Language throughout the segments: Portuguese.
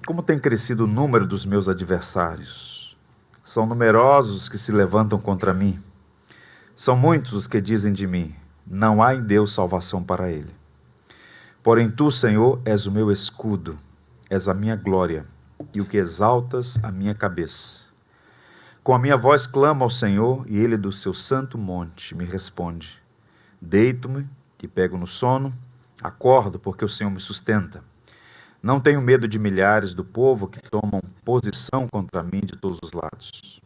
Como tem crescido o número dos meus adversários? São numerosos os que se levantam contra mim. São muitos os que dizem de mim: não há em Deus salvação para ele. Porém tu, Senhor, és o meu escudo, és a minha glória e o que exaltas a minha cabeça. Com a minha voz clamo ao Senhor, e ele do seu santo monte me responde. Deito-me e pego no sono, acordo porque o Senhor me sustenta. Não tenho medo de milhares do povo que tomam posição contra mim de todos os lados.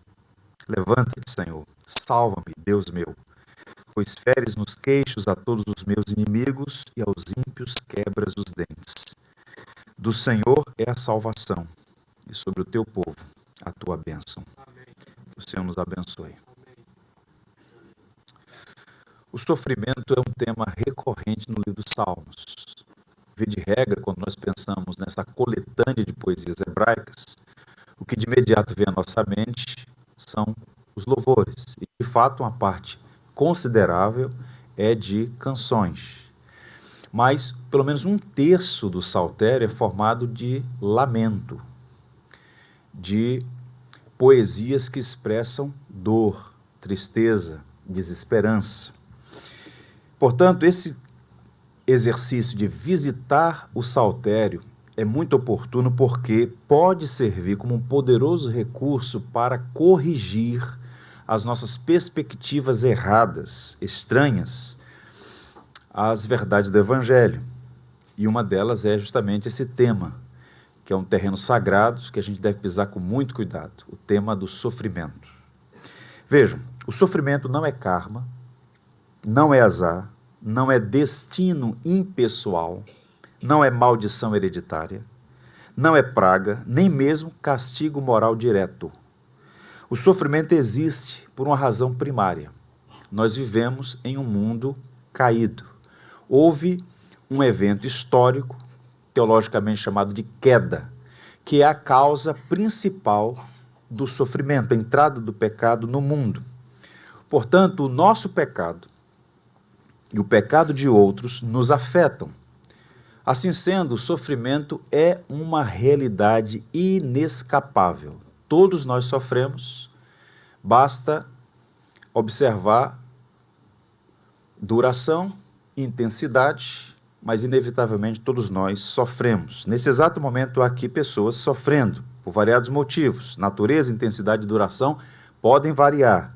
Levanta-te, Senhor, salva-me, Deus meu, pois feres nos queixos a todos os meus inimigos e aos ímpios quebras os dentes. Do Senhor é a salvação, e sobre o teu povo a tua bênção. Que o Senhor nos abençoe. O sofrimento é um tema recorrente no livro dos Salmos. Via de regra, quando nós pensamos nessa coletânea de poesias hebraicas, o que de imediato vem à nossa mente são os louvores. E, de fato, uma parte considerável é de canções. Mas, pelo menos um terço do saltério é formado de lamento, de poesias que expressam dor, tristeza, desesperança. Portanto, esse exercício de visitar o saltério é muito oportuno porque pode servir como um poderoso recurso para corrigir as nossas perspectivas erradas, estranhas, às verdades do Evangelho. E uma delas é justamente esse tema, que é um terreno sagrado que a gente deve pisar com muito cuidado, o tema do sofrimento. Vejam, o sofrimento não é karma, não é azar, não é destino impessoal, não é maldição hereditária, não é praga, nem mesmo castigo moral direto. O sofrimento existe por uma razão primária. Nós vivemos em um mundo caído. Houve um evento histórico, teologicamente chamado de queda, que é a causa principal do sofrimento, a entrada do pecado no mundo. Portanto, o nosso pecado e o pecado de outros nos afetam. Assim sendo, o sofrimento é uma realidade inescapável. Todos nós sofremos, basta observar duração, intensidade, mas inevitavelmente todos nós sofremos. Nesse exato momento há aqui pessoas sofrendo, por variados motivos. Natureza, intensidade e duração podem variar,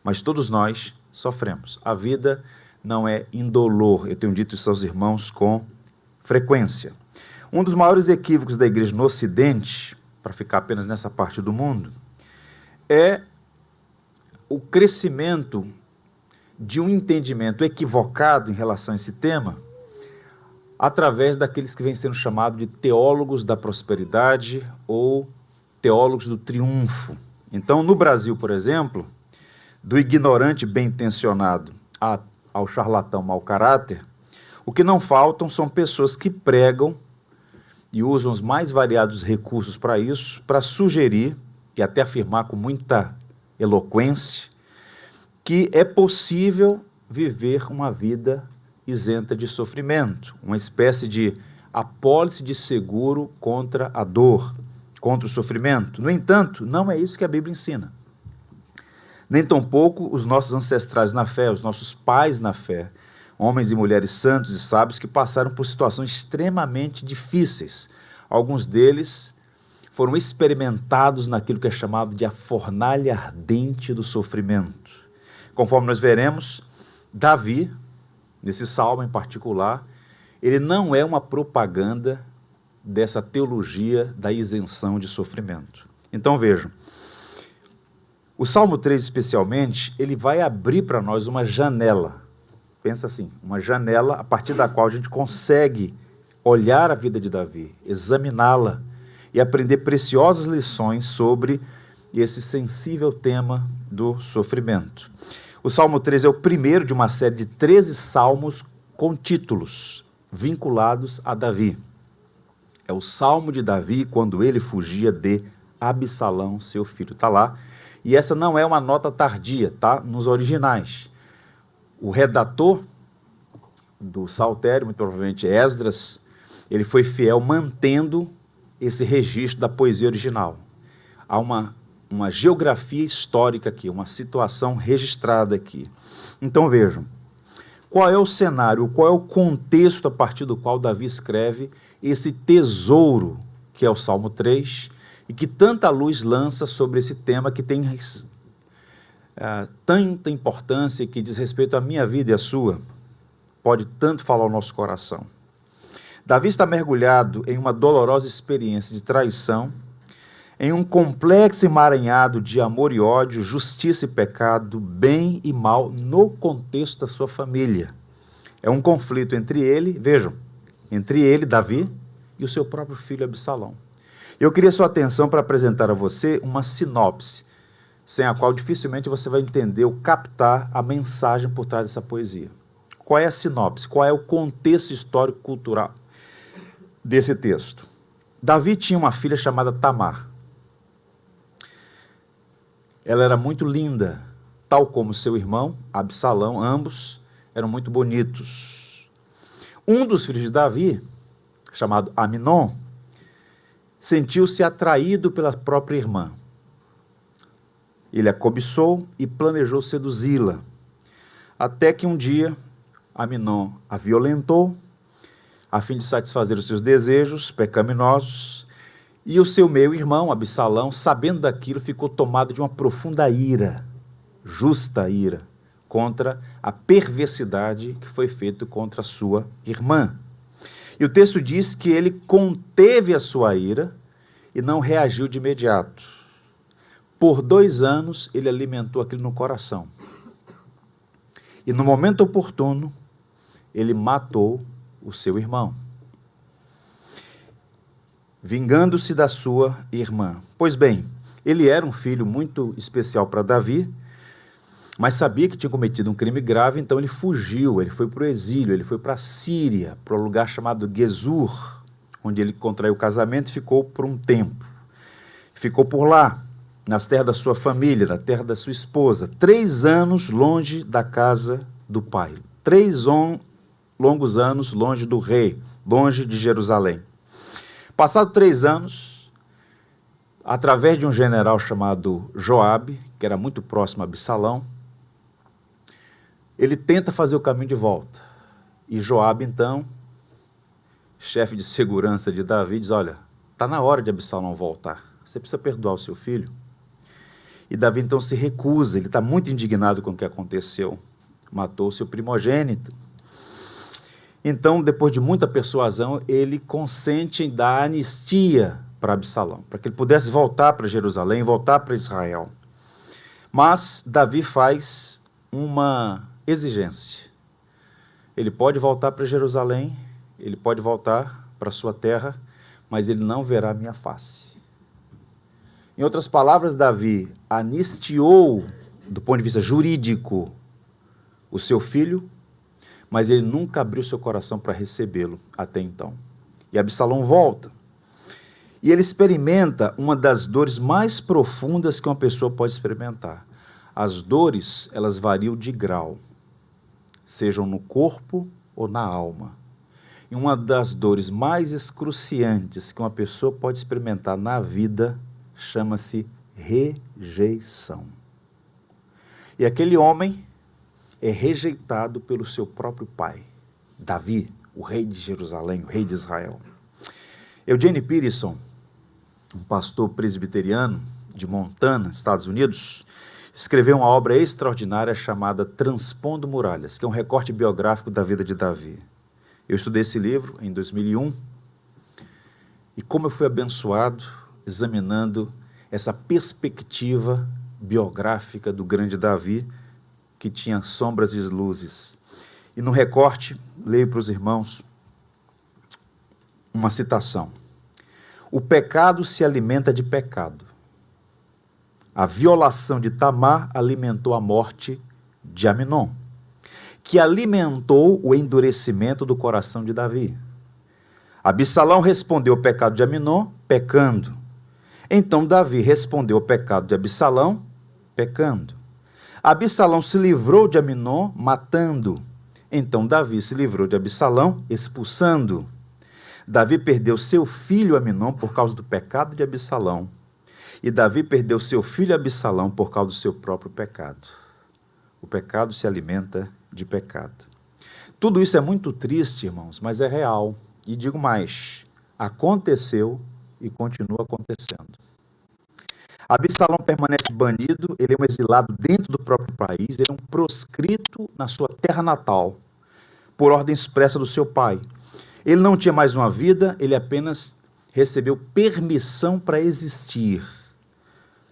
mas todos nós sofremos. A vida não é indolor, eu tenho dito isso aos irmãos com frequência. Um dos maiores equívocos da igreja no Ocidente, para ficar apenas nessa parte do mundo, é o crescimento de um entendimento equivocado em relação a esse tema, através daqueles que vêm sendo chamados de teólogos da prosperidade ou teólogos do triunfo. Então, no Brasil, por exemplo, do ignorante bem-intencionado ao charlatão mau caráter, o que não faltam são pessoas que pregam e usam os mais variados recursos para isso, para sugerir e até afirmar com muita eloquência que é possível viver uma vida isenta de sofrimento, uma espécie de apólice de seguro contra a dor, contra o sofrimento. No entanto, não é isso que a Bíblia ensina. Nem tampouco os nossos ancestrais na fé, os nossos pais na fé, homens e mulheres santos e sábios que passaram por situações extremamente difíceis. Alguns deles foram experimentados naquilo que é chamado de a fornalha ardente do sofrimento. Conforme nós veremos, Davi, nesse salmo em particular, ele não é uma propaganda dessa teologia da isenção de sofrimento. Então vejam, o Salmo 3 especialmente, ele vai abrir para nós uma janela. Pensa assim, uma janela a partir da qual a gente consegue olhar a vida de Davi, examiná-la e aprender preciosas lições sobre esse sensível tema do sofrimento. O Salmo 3 é o primeiro de uma série de 13 salmos com títulos vinculados a Davi. É o Salmo de Davi quando ele fugia de Absalão, seu filho. Está lá. E essa não é uma nota tardia, tá? Nos originais. O redator do saltério, muito provavelmente Esdras, ele foi fiel mantendo esse registro da poesia original. Há uma geografia histórica aqui, uma situação registrada aqui. Então vejam, qual é o cenário, qual é o contexto a partir do qual Davi escreve esse tesouro que é o Salmo 3 e que tanta luz lança sobre esse tema que tem tanta importância e que diz respeito à minha vida e à sua, pode tanto falar ao nosso coração. Davi está mergulhado em uma dolorosa experiência de traição, em um complexo emaranhado de amor e ódio, justiça e pecado, bem e mal, no contexto da sua família. É um conflito entre ele, vejam, entre ele, Davi, e o seu próprio filho Absalão. Eu queria sua atenção para apresentar a você uma sinopse, sem a qual dificilmente você vai entender ou captar a mensagem por trás dessa poesia. Qual é a sinopse? Qual é o contexto histórico-cultural desse texto? Davi tinha uma filha chamada Tamar. Ela era muito linda, tal como seu irmão, Absalão, ambos eram muito bonitos. Um dos filhos de Davi, chamado Aminon, sentiu-se atraído pela própria irmã. Ele a cobiçou e planejou seduzi-la, até que um dia Aminon a violentou, a fim de satisfazer os seus desejos pecaminosos, e o seu meio-irmão, Absalão, sabendo daquilo, ficou tomado de uma profunda ira, justa ira, contra a perversidade que foi feita contra a sua irmã. E o texto diz que ele conteve a sua ira e não reagiu de imediato. Por 2 anos, ele alimentou aquilo no coração. E no momento oportuno, ele matou o seu irmão, vingando-se da sua irmã. Pois bem, ele era um filho muito especial para Davi, mas sabia que tinha cometido um crime grave, então ele fugiu, ele foi para o exílio, ele foi para a Síria, para um lugar chamado Gesur, onde ele contraiu casamento e ficou por um tempo. Ficou por lá, nas terras da sua família, na terra da sua esposa, 3 anos longe da casa do pai, 3 longos anos longe do rei, longe de Jerusalém. Passados 3 anos, através de um general chamado Joabe, que era muito próximo a Absalão, ele tenta fazer o caminho de volta. E Joabe, então, chefe de segurança de Davi, diz: olha, está na hora de Absalão voltar, você precisa perdoar o seu filho. E Davi então se recusa, ele está muito indignado com o que aconteceu, matou o seu primogênito. Então, depois de muita persuasão, ele consente em dar anistia para Absalão, para que ele pudesse voltar para Jerusalém, voltar para Israel. Mas Davi faz uma exigência. Ele pode voltar para Jerusalém, ele pode voltar para sua terra, mas ele não verá minha face. Em outras palavras, Davi anistiou, do ponto de vista jurídico, o seu filho, mas ele nunca abriu seu coração para recebê-lo até então. E Absalão volta. E ele experimenta uma das dores mais profundas que uma pessoa pode experimentar. As dores, elas variam de grau, sejam no corpo ou na alma. E uma das dores mais excruciantes que uma pessoa pode experimentar na vida chama-se rejeição. E aquele homem é rejeitado pelo seu próprio pai, Davi, o rei de Jerusalém, o rei de Israel. Eugene Peterson, um pastor presbiteriano de Montana, Estados Unidos, escreveu uma obra extraordinária chamada Transpondo Muralhas, que é um recorte biográfico da vida de Davi. Eu estudei esse livro em 2001 e como eu fui abençoado examinando essa perspectiva biográfica do grande Davi, que tinha sombras e luzes. E no recorte, leio para os irmãos uma citação. O pecado se alimenta de pecado. A violação de Tamar alimentou a morte de Aminon, que alimentou o endurecimento do coração de Davi. Absalão respondeu ao pecado de Aminon, pecando. Então Davi respondeu ao pecado de Absalão, pecando. Absalão se livrou de Aminon, matando. Então Davi se livrou de Absalão, expulsando. Davi perdeu seu filho Aminon por causa do pecado de Absalão. E Davi perdeu seu filho Absalão por causa do seu próprio pecado. O pecado se alimenta de pecado. Tudo isso é muito triste, irmãos, mas é real. E digo mais, aconteceu e continua acontecendo. Absalão permanece banido, ele é um exilado dentro do próprio país, ele é um proscrito na sua terra natal, por ordem expressa do seu pai. Ele não tinha mais uma vida, ele apenas recebeu permissão para existir.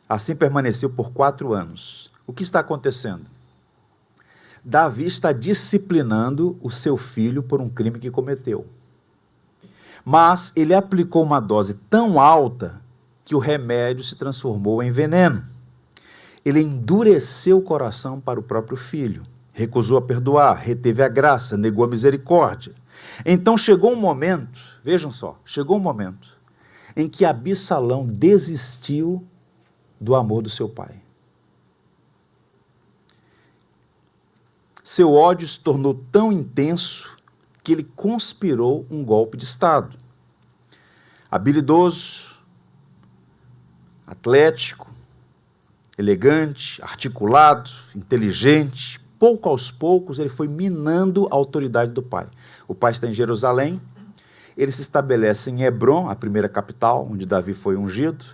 Assim permaneceu por 4 anos. O que está acontecendo? Davi está disciplinando o seu filho por um crime que cometeu. Mas ele aplicou uma dose tão alta que o remédio se transformou em veneno. Ele endureceu o coração para o próprio filho, recusou a perdoar, reteve a graça, negou a misericórdia. Então chegou um momento, vejam só, chegou um momento em que Absalão desistiu do amor do seu pai. Seu ódio se tornou tão intenso que ele conspirou um golpe de Estado. Habilidoso, atlético, elegante, articulado, inteligente, pouco aos poucos ele foi minando a autoridade do pai. O pai está em Jerusalém, ele se estabelece em Hebrom, a primeira capital, onde Davi foi ungido,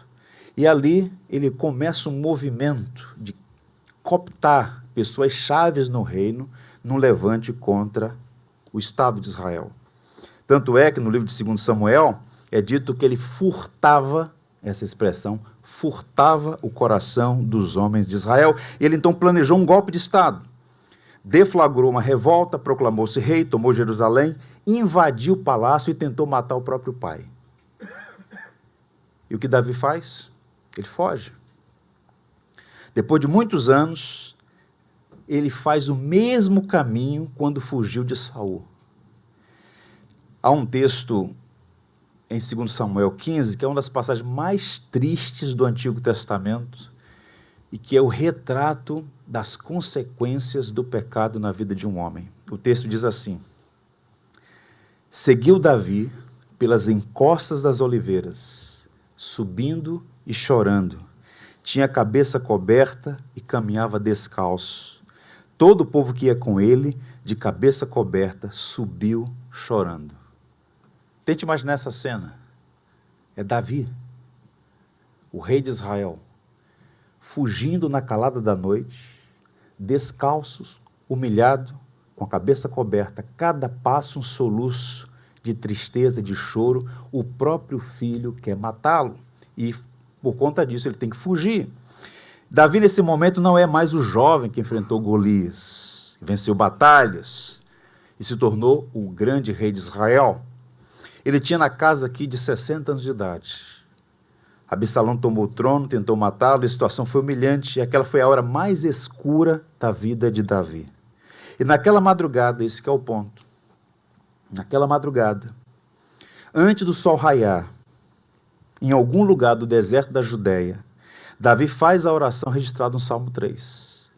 e ali ele começa um movimento de cooptar pessoas chaves no reino, num levante contra o Estado de Israel. Tanto é que no livro de 2 Samuel é dito que ele furtava, essa expressão, furtava o coração dos homens de Israel. Ele então planejou um golpe de Estado. Deflagrou uma revolta, proclamou-se rei, tomou Jerusalém, invadiu o palácio e tentou matar o próprio pai. E o que Davi faz? Ele foge. Depois de muitos anos, ele faz o mesmo caminho quando fugiu de Saul. Há um texto em 2 Samuel 15, que é uma das passagens mais tristes do Antigo Testamento, e que é o retrato das consequências do pecado na vida de um homem. O texto diz assim: seguiu Davi pelas encostas das oliveiras, subindo e chorando. Tinha a cabeça coberta e caminhava descalço. Todo o povo que ia com ele, de cabeça coberta, subiu chorando. Tente imaginar essa cena. É Davi, o rei de Israel, fugindo na calada da noite, descalços, humilhado, com a cabeça coberta, cada passo um soluço de tristeza, de choro. O próprio filho quer matá-lo e por conta disso ele tem que fugir. Davi nesse momento não é mais o jovem que enfrentou Golias, venceu batalhas e se tornou o grande rei de Israel. Ele tinha na casa aqui de 60 anos de idade. Absalão tomou o trono, tentou matá-lo, e a situação foi humilhante, e aquela foi a hora mais escura da vida de Davi. E naquela madrugada, esse que é o ponto, naquela madrugada, antes do sol raiar, em algum lugar do deserto da Judéia, Davi faz a oração registrada no Salmo 3.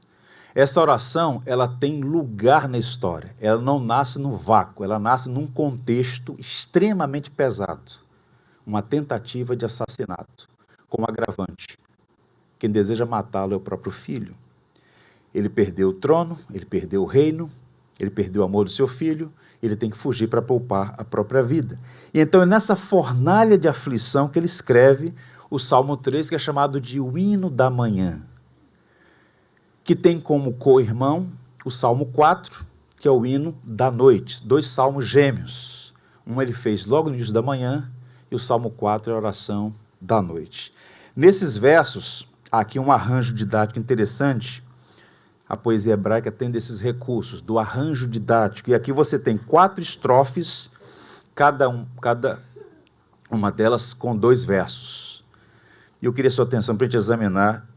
Essa oração, ela tem lugar na história, ela não nasce no vácuo, ela nasce num contexto extremamente pesado. Uma tentativa de assassinato, como agravante. Quem deseja matá-lo é o próprio filho. Ele perdeu o trono, ele perdeu o reino, ele perdeu o amor do seu filho, ele tem que fugir para poupar a própria vida. E então é nessa fornalha de aflição que ele escreve o Salmo 3, que é chamado de o hino da manhã, que tem como co-irmão o Salmo 4, que é o hino da noite, 2 salmos gêmeos. Um ele fez logo no início da manhã, e o Salmo 4 é a oração da noite. Nesses versos, há aqui um arranjo didático interessante. A poesia hebraica tem desses recursos, do arranjo didático. E aqui você tem 4 estrofes, cada uma delas com 2 versos. E eu queria sua atenção para a gente examinar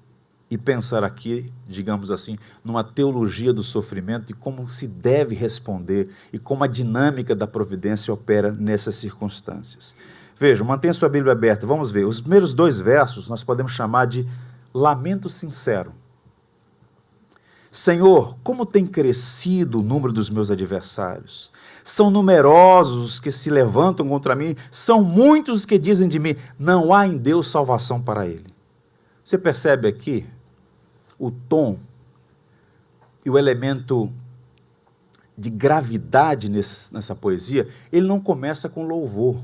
e pensar aqui, digamos assim, numa teologia do sofrimento e como se deve responder e como a dinâmica da providência opera nessas circunstâncias. Vejam, mantenha sua Bíblia aberta, vamos ver. Os primeiros 2 versos nós podemos chamar de lamento sincero. Senhor, como tem crescido o número dos meus adversários. São numerosos os que se levantam contra mim, são muitos os que dizem de mim, não há em Deus salvação para ele. Você percebe aqui o tom e o elemento de gravidade nessa poesia? Ele não começa com louvor,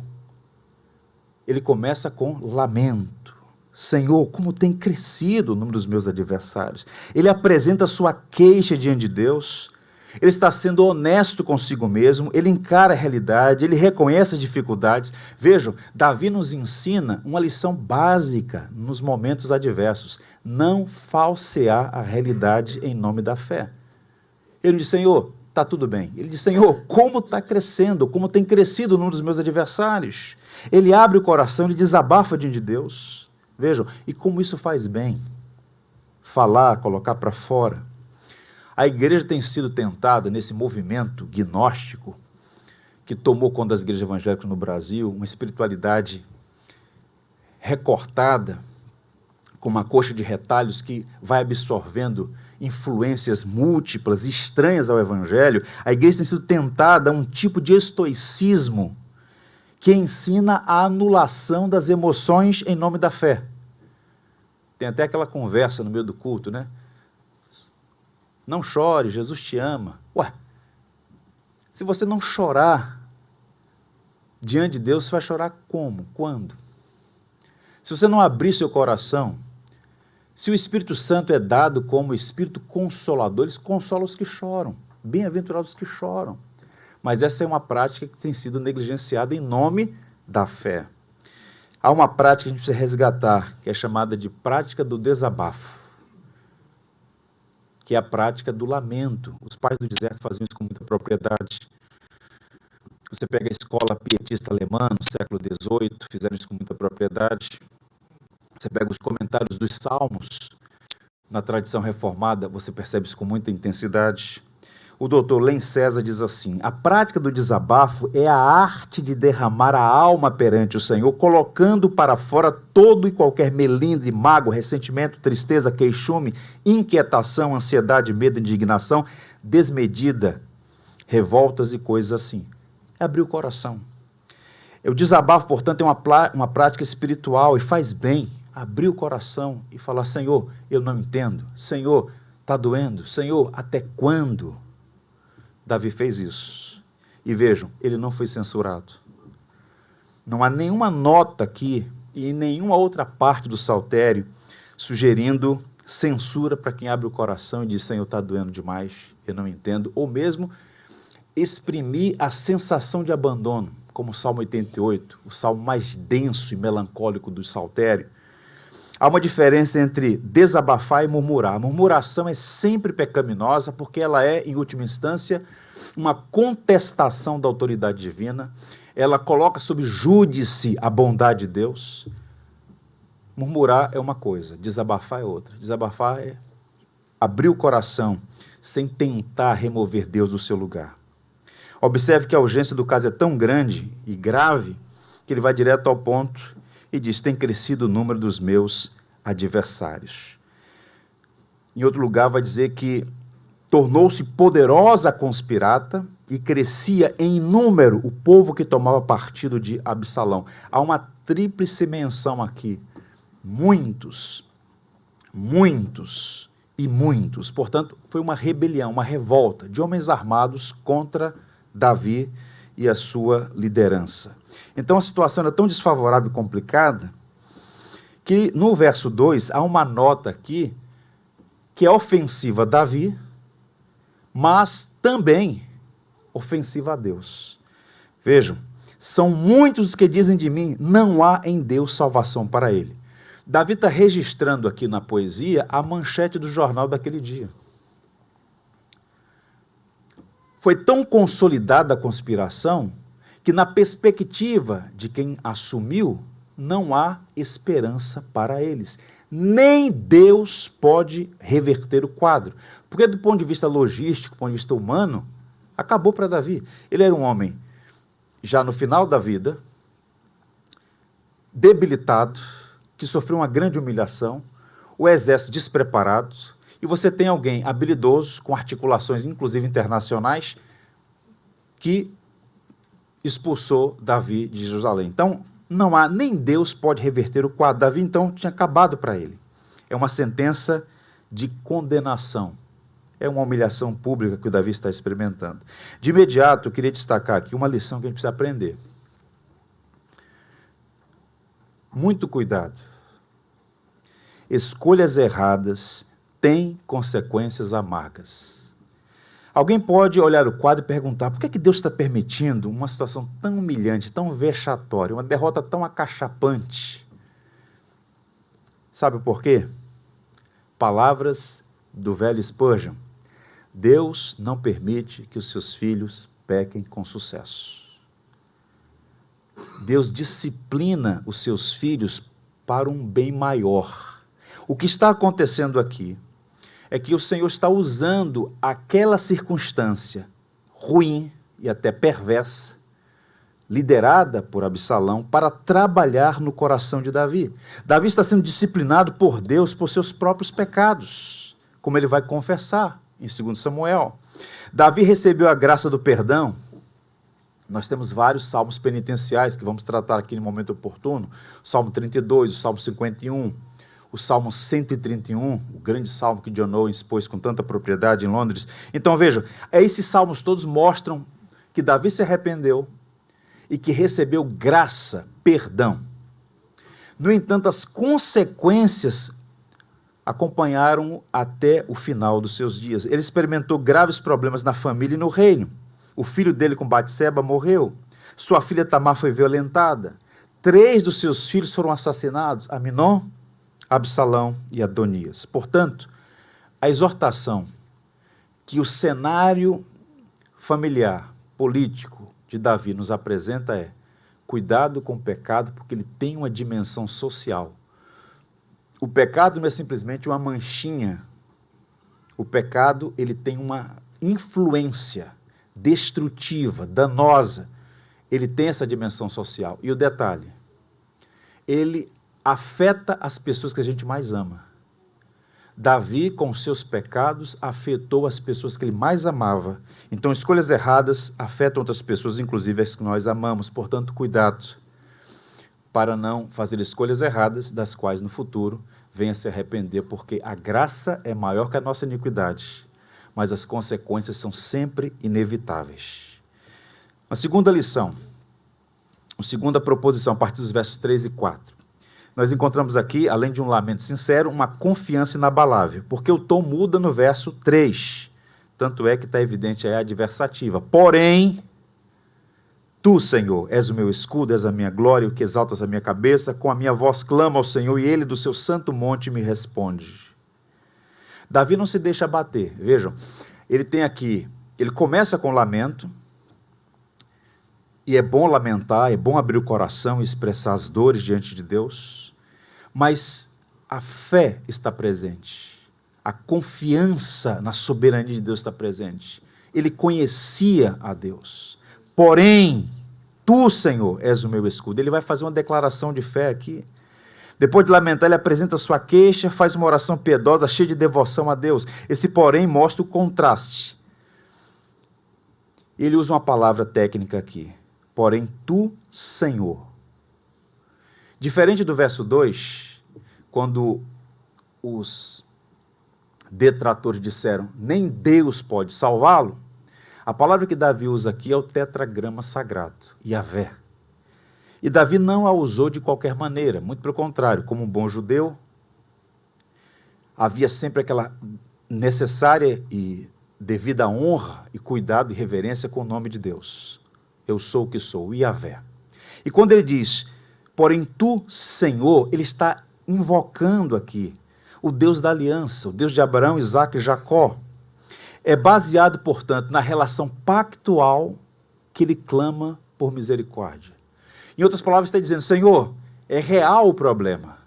ele começa com lamento. Senhor, como tem crescido o número dos meus adversários. Ele apresenta sua queixa diante de Deus, ele está sendo honesto consigo mesmo, ele encara a realidade, ele reconhece as dificuldades. Vejam, Davi nos ensina uma lição básica nos momentos adversos: não falsear a realidade em nome da fé. Ele diz, Senhor, está tudo bem. Ele diz, Senhor, como está crescendo, como tem crescido o número dos meus adversários. Ele abre o coração, ele desabafa diante de Deus. Vejam, e como isso faz bem, falar, colocar para fora. A igreja tem sido tentada nesse movimento gnóstico que tomou conta das igrejas evangélicas no Brasil, uma espiritualidade recortada, com uma coxa de retalhos que vai absorvendo influências múltiplas, estranhas ao evangelho. A igreja tem sido tentada a um tipo de estoicismo que ensina a anulação das emoções em nome da fé. Tem até aquela conversa no meio do culto, né? Não chore, Jesus te ama. Ué, se você não chorar diante de Deus, você vai chorar como? Quando? Se você não abrir seu coração, se o Espírito Santo é dado como Espírito Consolador, ele consola os que choram. Bem-aventurados os que choram. Mas essa é uma prática que tem sido negligenciada em nome da fé. Há uma prática que a gente precisa resgatar, que é chamada de prática do desabafo, que é a prática do lamento. Os pais do deserto faziam isso com muita propriedade. Você pega a escola pietista alemã, no século XVIII, fizeram isso com muita propriedade. Você pega os comentários dos Salmos, na tradição reformada, você percebe isso com muita intensidade. O doutor Len César diz assim, a prática do desabafo é a arte de derramar a alma perante o Senhor, colocando para fora todo e qualquer melindre, mágoa, ressentimento, tristeza, queixume, inquietação, ansiedade, medo, indignação, desmedida, revoltas e coisas assim. É abrir o coração. O desabafo, portanto, é uma prática espiritual e faz bem abrir o coração e falar, Senhor, eu não entendo. Senhor, está doendo. Senhor, até quando? Davi fez isso. E vejam, ele não foi censurado. Não há nenhuma nota aqui e em nenhuma outra parte do saltério sugerindo censura para quem abre o coração e diz, Senhor, está doendo demais, eu não entendo. Ou mesmo exprimir a sensação de abandono, como o Salmo 88, o salmo mais denso e melancólico do saltério. Há uma diferença entre desabafar e murmurar. A murmuração é sempre pecaminosa porque ela é, em última instância, uma contestação da autoridade divina. Ela coloca sob júdice a bondade de Deus. Murmurar é uma coisa, desabafar é outra. Desabafar é abrir o coração sem tentar remover Deus do seu lugar. Observe que a urgência do caso é tão grande e grave que ele vai direto ao ponto e diz, tem crescido o número dos meus adversários. Em outro lugar vai dizer que tornou-se poderosa a conspirata e crescia em número o povo que tomava partido de Absalão. Há uma tríplice menção aqui. Muitos, muitos e muitos. Portanto, foi uma rebelião, uma revolta de homens armados contra Davi e a sua liderança. Então a situação era tão desfavorável e complicada que no verso 2 há uma nota aqui que é ofensiva a Davi, mas também ofensiva a Deus. Vejam, são muitos os que dizem de mim, não há em Deus salvação para ele. Davi está registrando aqui na poesia a manchete do jornal daquele dia. Foi tão consolidada a conspiração que na perspectiva de quem assumiu, não há esperança para eles. Nem Deus pode reverter o quadro. Porque do ponto de vista logístico, do ponto de vista humano, acabou para Davi. Ele era um homem já no final da vida, debilitado, que sofreu uma grande humilhação, o exército despreparado, e você tem alguém habilidoso, com articulações inclusive internacionais, que expulsou Davi de Jerusalém. Então, não há, nem Deus pode reverter o quadro. Davi, então, tinha acabado para ele. É uma sentença de condenação. É uma humilhação pública que o Davi está experimentando. De imediato, eu queria destacar aqui uma lição que a gente precisa aprender. Muito cuidado. Escolhas erradas têm consequências amargas. Alguém pode olhar o quadro e perguntar: por que Deus está permitindo uma situação tão humilhante, tão vexatória, uma derrota tão acachapante? Sabe por quê? Palavras do velho Spurgeon: Deus não permite que os seus filhos pequem com sucesso. Deus disciplina os seus filhos para um bem maior. O que está acontecendo aqui é que o Senhor está usando aquela circunstância ruim e até perversa, liderada por Absalão, para trabalhar no coração de Davi. Davi está sendo disciplinado por Deus por seus próprios pecados, como ele vai confessar em 2 Samuel. Davi recebeu a graça do perdão. Nós temos vários salmos penitenciais que vamos tratar aqui no momento oportuno. O Salmo 32, o Salmo 51, o Salmo 131, o grande salmo que John Owen expôs com tanta propriedade em Londres. Então vejam, esses salmos todos mostram que Davi se arrependeu e que recebeu graça, perdão. No entanto, as consequências acompanharam-o até o final dos seus dias. Ele experimentou graves problemas na família e no reino. O filho dele com Batseba morreu. Sua filha Tamar foi violentada. 3 dos seus filhos foram assassinados: Aminon, Absalão e Adonias. Portanto, a exortação que o cenário familiar, político de Davi nos apresenta é: cuidado com o pecado, porque ele tem uma dimensão social. O pecado não é simplesmente uma manchinha. O pecado, ele tem uma influência destrutiva, danosa. Ele tem essa dimensão social. E o detalhe, ele afeta as pessoas que a gente mais ama. Davi, com seus pecados, afetou as pessoas que ele mais amava. Então, escolhas erradas afetam outras pessoas, inclusive as que nós amamos. Portanto, cuidado para não fazer escolhas erradas, das quais no futuro venha se arrepender, porque a graça é maior que a nossa iniquidade, mas as consequências são sempre inevitáveis. A segunda lição, a segunda proposição, a partir dos versos 3 e 4. Nós encontramos aqui, além de um lamento sincero, uma confiança inabalável, porque o tom muda no verso 3. Tanto é que está evidente aí a adversativa. Porém, tu, Senhor, és o meu escudo, és a minha glória, o que exaltas a minha cabeça. Com a minha voz clamo ao Senhor, e ele do seu santo monte me responde. Davi não se deixa abater. Vejam, ele tem aqui, ele começa com lamento, e é bom lamentar, é bom abrir o coração e expressar as dores diante de Deus, mas a fé está presente, a confiança na soberania de Deus está presente. Ele conhecia a Deus. Porém, tu, Senhor, és o meu escudo. Ele vai fazer uma declaração de fé aqui. Depois de lamentar, ele apresenta sua queixa, faz uma oração piedosa, cheia de devoção a Deus. Esse porém mostra o contraste. Ele usa uma palavra técnica aqui. Porém, tu, Senhor. Diferente do verso 2, quando os detratores disseram, nem Deus pode salvá-lo, a palavra que Davi usa aqui é o tetragrama sagrado, Yahvé. E Davi não a usou de qualquer maneira, muito pelo contrário, como um bom judeu, havia sempre aquela necessária e devida honra e cuidado e reverência com o nome de Deus. Eu sou o que sou, Yahvé. E quando ele diz, porém tu, Senhor, ele está invocando aqui o Deus da aliança, o Deus de Abraão, Isaque e Jacó. É baseado, portanto, na relação pactual que ele clama por misericórdia. Em outras palavras, está dizendo, Senhor, é real o problema.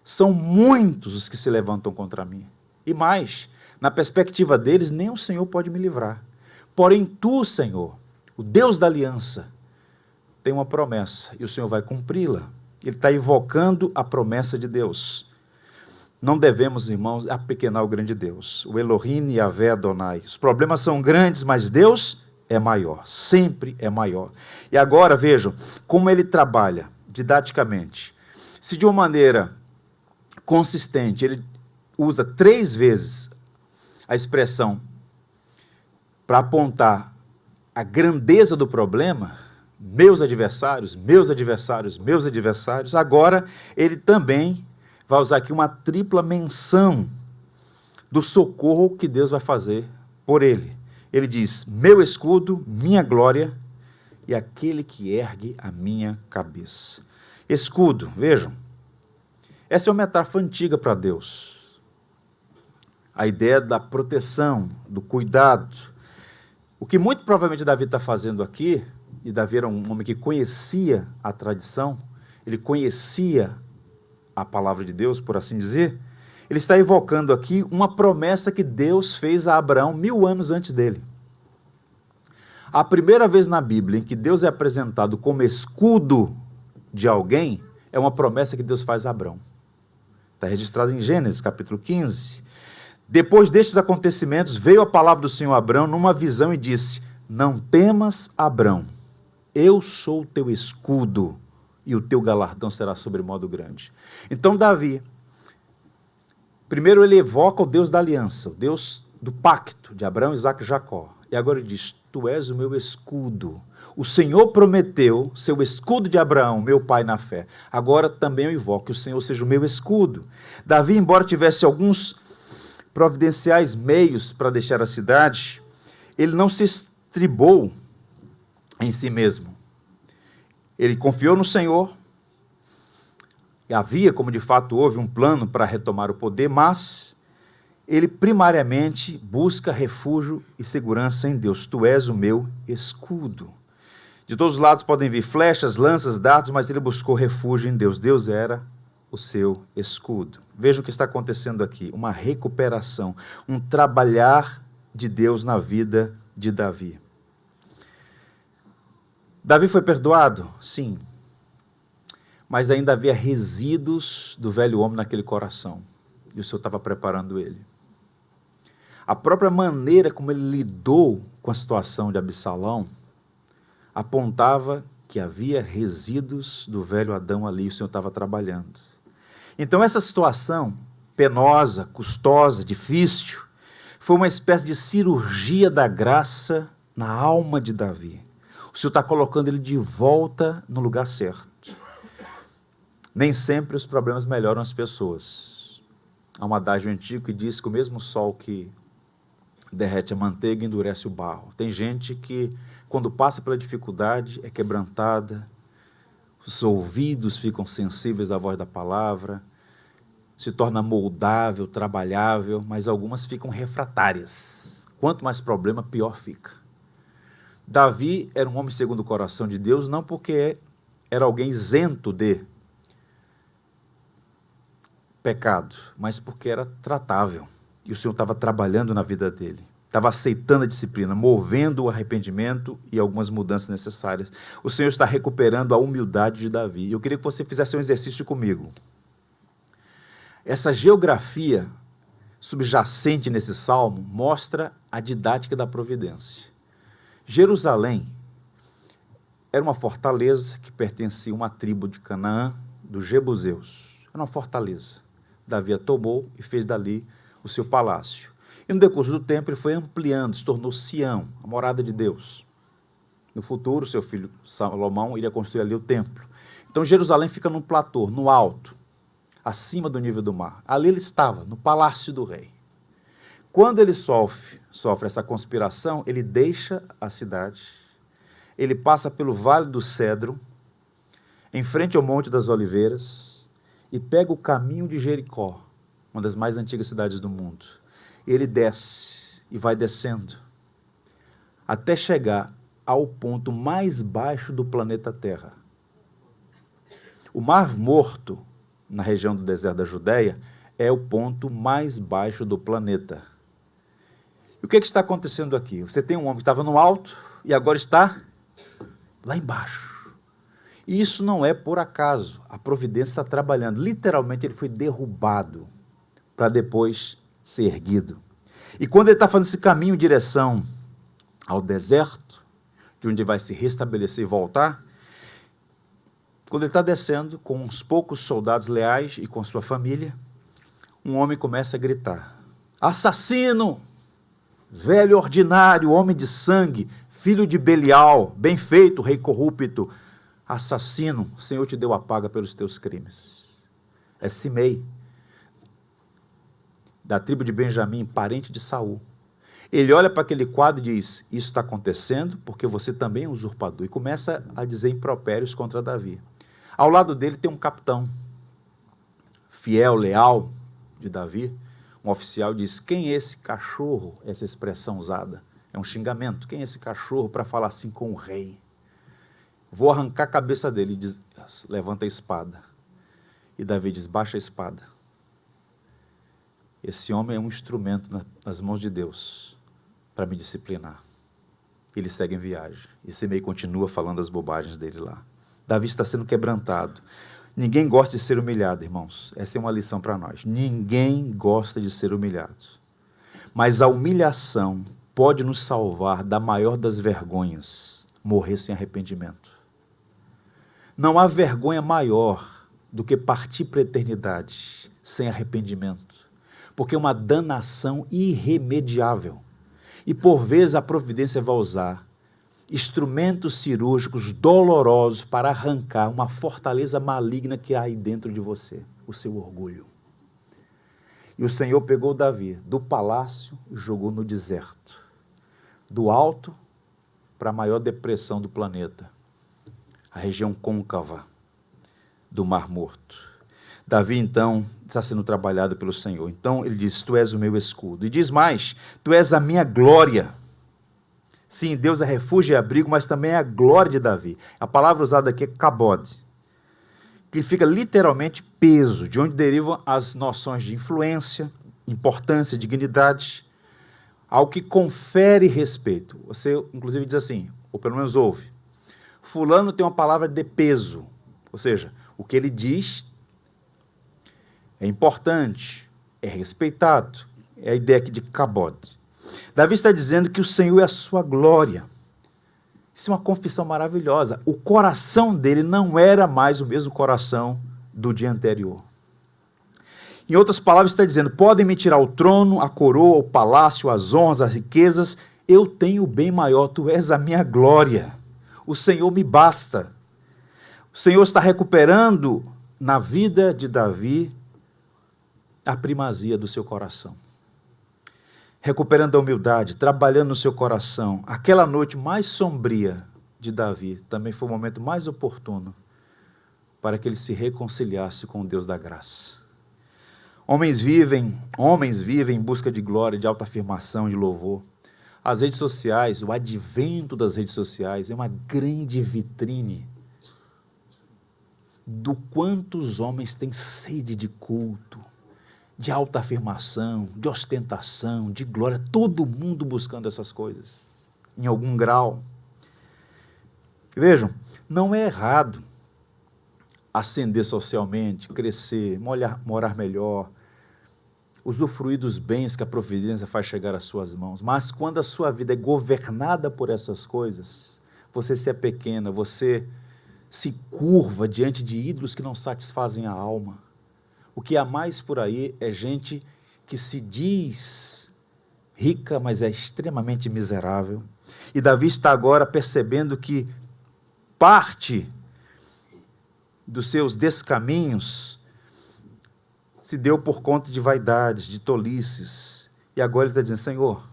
São muitos os que se levantam contra mim. E mais, na perspectiva deles, nem o Senhor pode me livrar. Porém, tu, Senhor, o Deus da aliança, tem uma promessa e o Senhor vai cumpri-la. Ele está invocando a promessa de Deus. Não devemos, irmãos, apequenar o grande Deus, o Elohim Yahvé Adonai. Os problemas são grandes, mas Deus é maior, sempre é maior. E agora vejam como ele trabalha didaticamente. Se de uma maneira consistente ele usa 3 vezes a expressão para apontar a grandeza do problema, meus adversários, meus adversários, meus adversários, agora ele também vai usar aqui uma tripla menção do socorro que Deus vai fazer por ele. Ele diz, meu escudo, minha glória e aquele que ergue a minha cabeça. Escudo, vejam, essa é uma metáfora antiga para Deus. A ideia da proteção, do cuidado. O que muito provavelmente Davi está fazendo aqui, e Davi era um homem que conhecia a tradição, ele conhecia a palavra de Deus, por assim dizer, ele está evocando aqui uma promessa que Deus fez a Abraão 1000 anos antes dele. A primeira vez na Bíblia em que Deus é apresentado como escudo de alguém, é uma promessa que Deus faz a Abraão. Está registrado em Gênesis, capítulo 15. Depois destes acontecimentos, veio a palavra do Senhor a Abraão numa visão e disse, não temas, Abraão, eu sou o teu escudo, e o teu galardão será sobremodo grande. Então Davi, primeiro ele evoca o Deus da aliança, o Deus do pacto de Abraão, Isaque e Jacó. E agora ele diz, tu és o meu escudo. O Senhor prometeu ser o escudo de Abraão, meu pai na fé. Agora também eu invoco que o Senhor seja o meu escudo. Davi, embora tivesse alguns providenciais meios para deixar a cidade, ele não se estribou em si mesmo. Ele confiou no Senhor, e havia, como de fato houve, um plano para retomar o poder, mas ele primariamente busca refúgio e segurança em Deus. Tu és o meu escudo. De todos os lados podem vir flechas, lanças, dardos, mas ele buscou refúgio em Deus. Deus era o seu escudo. Veja o que está acontecendo aqui, uma recuperação, um trabalhar de Deus na vida de Davi. Davi foi perdoado? Sim. Mas ainda havia resíduos do velho homem naquele coração. E o Senhor estava preparando ele. A própria maneira como ele lidou com a situação de Absalão apontava que havia resíduos do velho Adão ali, o Senhor estava trabalhando. Então essa situação penosa, custosa, difícil, foi uma espécie de cirurgia da graça na alma de Davi. O Senhor está colocando ele de volta no lugar certo. Nem sempre os problemas melhoram as pessoas. Há um adágio antigo que diz que o mesmo sol que derrete a manteiga endurece o barro. Tem gente que, quando passa pela dificuldade, é quebrantada, os ouvidos ficam sensíveis à voz da palavra, se torna moldável, trabalhável, mas algumas ficam refratárias. Quanto mais problema, pior fica. Davi era um homem segundo o coração de Deus, não porque era alguém isento de pecado, mas porque era tratável. E o Senhor estava trabalhando na vida dele. Estava aceitando a disciplina, movendo o arrependimento e algumas mudanças necessárias. O Senhor está recuperando a humildade de Davi. Eu queria que você fizesse um exercício comigo. Essa geografia subjacente nesse salmo mostra a didática da providência. Jerusalém era uma fortaleza que pertencia a uma tribo de Canaã, dos Jebuseus. Era uma fortaleza. Davi a tomou e fez dali o seu palácio. E no decurso do tempo ele foi ampliando, se tornou Sião, a morada de Deus. No futuro, seu filho Salomão iria construir ali o templo. Então Jerusalém fica num platô, no alto, acima do nível do mar. Ali ele estava, no palácio do rei. Quando ele sofre essa conspiração, ele deixa a cidade, ele passa pelo Vale do Cedro, em frente ao Monte das Oliveiras, e pega o caminho de Jericó, uma das mais antigas cidades do mundo. Ele desce e vai descendo, até chegar ao ponto mais baixo do planeta Terra. O Mar Morto, na região do deserto da Judéia, é o ponto mais baixo do planeta. E o que está acontecendo aqui? Você tem um homem que estava no alto e agora está lá embaixo. E isso não é por acaso. A providência está trabalhando. Literalmente ele foi derrubado. para depois ser erguido. E quando ele está fazendo esse caminho em direção ao deserto, de onde ele vai se restabelecer e voltar, quando ele está descendo com uns poucos soldados leais e com sua família, um homem começa a gritar: assassino, velho ordinário, homem de sangue, filho de Belial, bem feito, rei corrupto, assassino, o Senhor te deu a paga pelos teus crimes. É Simei, da tribo de Benjamim, parente de Saul. Ele olha para aquele quadro e diz: isso está acontecendo porque você também é um usurpador, e começa a dizer impropérios contra Davi. Ao lado dele tem um capitão, fiel, leal, de Davi. Um oficial diz: quem é esse cachorro? Essa expressão usada é um xingamento. Quem é esse cachorro para falar assim com o rei? Vou arrancar a cabeça dele. E diz, levanta a espada. E Davi diz: baixa a espada. Esse homem é um instrumento nas mãos de Deus para me disciplinar. Ele segue em viagem. E Simei continua falando as bobagens dele lá. Davi está sendo quebrantado. Ninguém gosta de ser humilhado, irmãos. Essa é uma lição para nós. Ninguém gosta de ser humilhado. Mas a humilhação pode nos salvar da maior das vergonhas: morrer sem arrependimento. Não há vergonha maior do que partir para a eternidade sem arrependimento, porque é uma danação irremediável. E por vezes a providência vai usar instrumentos cirúrgicos dolorosos para arrancar uma fortaleza maligna que há aí dentro de você, o seu orgulho. E o Senhor pegou Davi do palácio e jogou no deserto, do alto para a maior depressão do planeta, a região côncava do Mar Morto. Davi, então, está sendo trabalhado pelo Senhor. Então, ele diz: tu és o meu escudo. E diz mais: tu és a minha glória. Sim, Deus é refúgio e abrigo, mas também é a glória de Davi. A palavra usada aqui é kabod, que fica literalmente peso, de onde derivam as noções de influência, importância, dignidade, ao que confere respeito. Você, inclusive, diz assim, ou pelo menos ouve: fulano tem uma palavra de peso, ou seja, o que ele diz é importante, é respeitado. É a ideia aqui de kabod. Davi está dizendo que o Senhor é a sua glória. Isso é uma confissão maravilhosa. O coração dele não era mais o mesmo coração do dia anterior. Em outras palavras, está dizendo: podem me tirar o trono, a coroa, o palácio, as honras, as riquezas, eu tenho o bem maior, tu és a minha glória. O Senhor me basta. O Senhor está recuperando na vida de Davi a primazia do seu coração. Recuperando a humildade, trabalhando no seu coração. Aquela noite mais sombria de Davi também foi o momento mais oportuno para que ele se reconciliasse com o Deus da graça. Homens vivem em busca de glória, de autoafirmação, de louvor. As redes sociais, o advento das redes sociais é uma grande vitrine do quanto os homens têm sede de culto, de autoafirmação, de ostentação, de glória, todo mundo buscando essas coisas, em algum grau. Vejam, não é errado ascender socialmente, crescer, morar melhor, usufruir dos bens que a providência faz chegar às suas mãos, mas quando a sua vida é governada por essas coisas, você se apequena, você se curva diante de ídolos que não satisfazem a alma. O que há mais por aí é gente que se diz rica, mas é extremamente miserável. E Davi está agora percebendo que parte dos seus descaminhos se deu por conta de vaidades, de tolices. E agora ele está dizendo: Senhor,